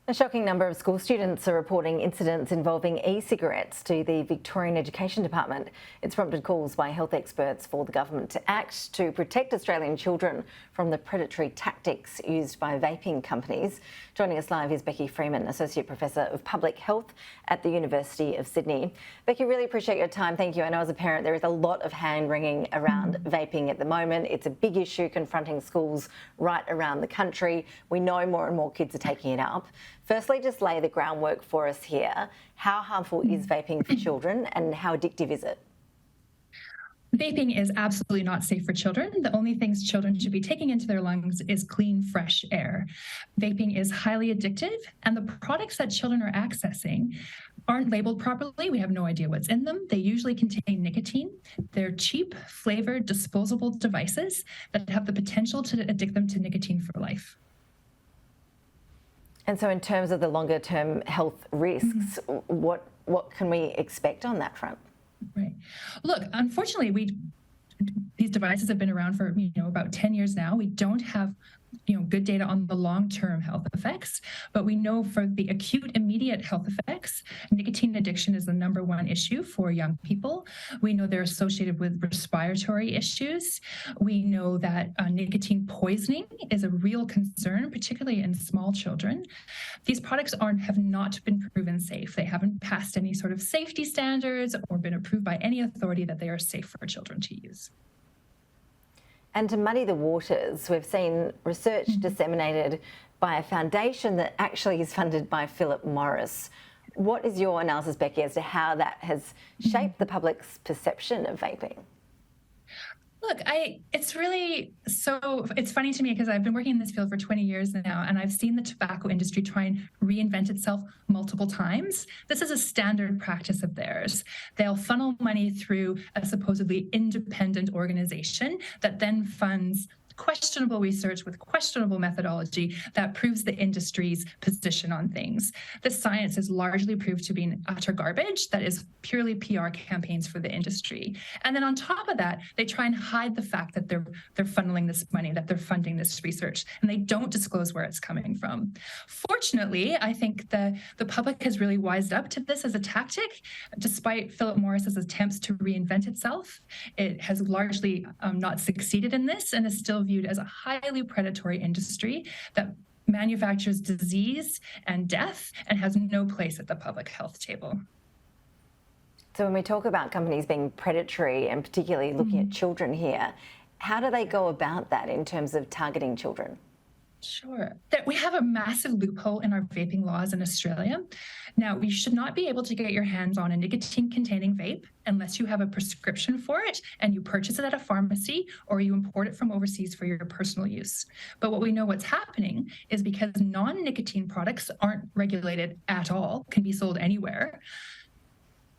A shocking number of school students are reporting incidents involving e-cigarettes to the Victorian Education Department. It's prompted calls by health experts for the government to act to protect Australian children from the predatory tactics used by vaping companies. Joining us live is Becky Freeman, Associate Professor of Public Health at the University of Sydney. Becky, really appreciate your time. Thank you. I know as a parent there is a lot of hand-wringing around vaping at the moment. It's a big issue confronting schools right around the country. We know more and more kids are taking it up. Firstly, just lay the groundwork for us here. How harmful is vaping for children and how addictive is it? Vaping is absolutely not safe for children. The only things children should be taking into their lungs is clean, fresh air. Vaping is highly addictive, and the products that children are accessing aren't labeled properly. We have no idea what's in them. They usually contain nicotine. They're cheap, flavored, disposable devices that have the potential to addict them to nicotine for life. And so in terms of the longer term health risks, what can we expect on that front? Right. Look, unfortunately, these devices have been around for about 10 years now. We don't have good data on the long-term health effects, but we know for the acute immediate health effects, nicotine addiction is the #1 issue for young people. We know they're associated with respiratory issues. We know that nicotine poisoning is a real concern, particularly in small children. These products have not been proven safe. They haven't passed any sort of safety standards or been approved by any authority that they are safe for children to use. And to muddy the waters, we've seen research disseminated by a foundation that actually is funded by Philip Morris. What is your analysis, Becky, as to how that has shaped the public's perception of vaping? Look, it's funny to me because I've been working in this field for 20 years now, and I've seen the tobacco industry try and reinvent itself multiple times. This is a standard practice of theirs. They'll funnel money through a supposedly independent organization that then funds questionable research with questionable methodology that proves the industry's position on things. The science is largely proved to be utter garbage that is purely PR campaigns for the industry. And then on top of that, they try and hide the fact that they're funneling this money, that they're funding this research, and they don't disclose where it's coming from. Fortunately, I think the public has really wised up to this as a tactic. Despite Philip Morris's attempts to reinvent itself, it has largely not succeeded in this and is still viewed as a highly predatory industry that manufactures disease and death and has no place at the public health table. So when we talk about companies being predatory and particularly looking at children here, how do they go about that in terms of targeting children? Sure. We have a massive loophole in our vaping laws in Australia. Now, you should not be able to get your hands on a nicotine-containing vape unless you have a prescription for it and you purchase it at a pharmacy or you import it from overseas for your personal use. But what we know what's happening is because non-nicotine products aren't regulated at all, can be sold anywhere,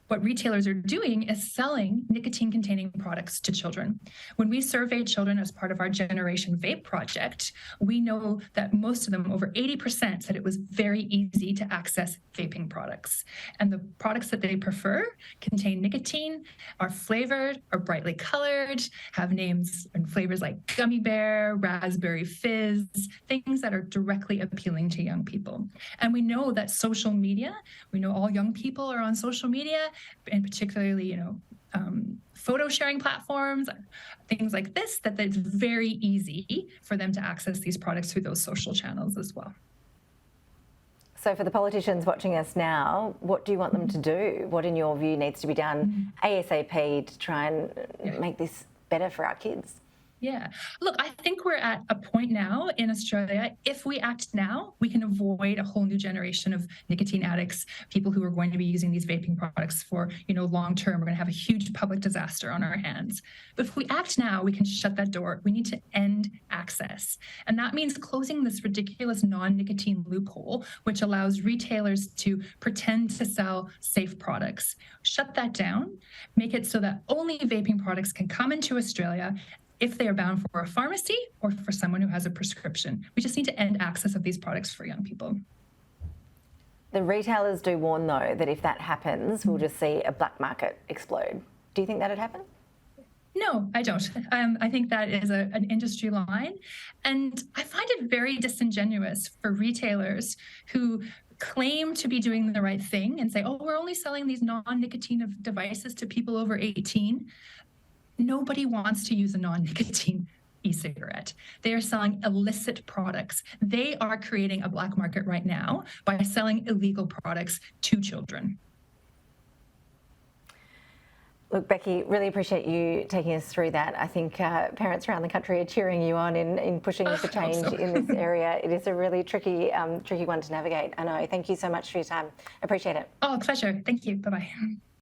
what retailers are doing is selling nicotine-containing products to children. When we surveyed children as part of our Generation Vape project, we know that most of them, over 80%, said it was very easy to access vaping products. And the products that they prefer contain nicotine, are flavored, are brightly colored, have names and flavors like gummy bear, raspberry fizz, things that are directly appealing to young people. And we know that social media, we know all young people are on social media, and particularly, photo sharing platforms, things like this, that it's very easy for them to access these products through those social channels as well. So for the politicians watching us now, what do you want them to do? What, in your view, needs to be done ASAP to try and make this better for our kids? Yeah. Look, I think we're at a point now in Australia, if we act now, we can avoid a whole new generation of nicotine addicts, people who are going to be using these vaping products for, long term. We're going to have a huge public disaster on our hands. But if we act now, we can shut that door. We need to end access. And that means closing this ridiculous non-nicotine loophole, which allows retailers to pretend to sell safe products. Shut that down, make it so that only vaping products can come into Australia if they are bound for a pharmacy or for someone who has a prescription. We just need to end access of these products for young people. The retailers do warn, though, that if that happens, we'll just see a black market explode. Do you think that'd happen? No, I don't. I think that is an industry line. And I find it very disingenuous for retailers who claim to be doing the right thing and say, oh, we're only selling these non-nicotine devices to people over 18. Nobody wants to use a non-nicotine e-cigarette. They are selling illicit products. They are creating a black market right now by selling illegal products to children. Look, Becky, really appreciate you taking us through that. I think parents around the country are cheering you on in pushing for change in this area. It is a really tricky one to navigate. I know. Thank you so much for your time. Appreciate it. Oh, pleasure. Thank you. Bye-bye.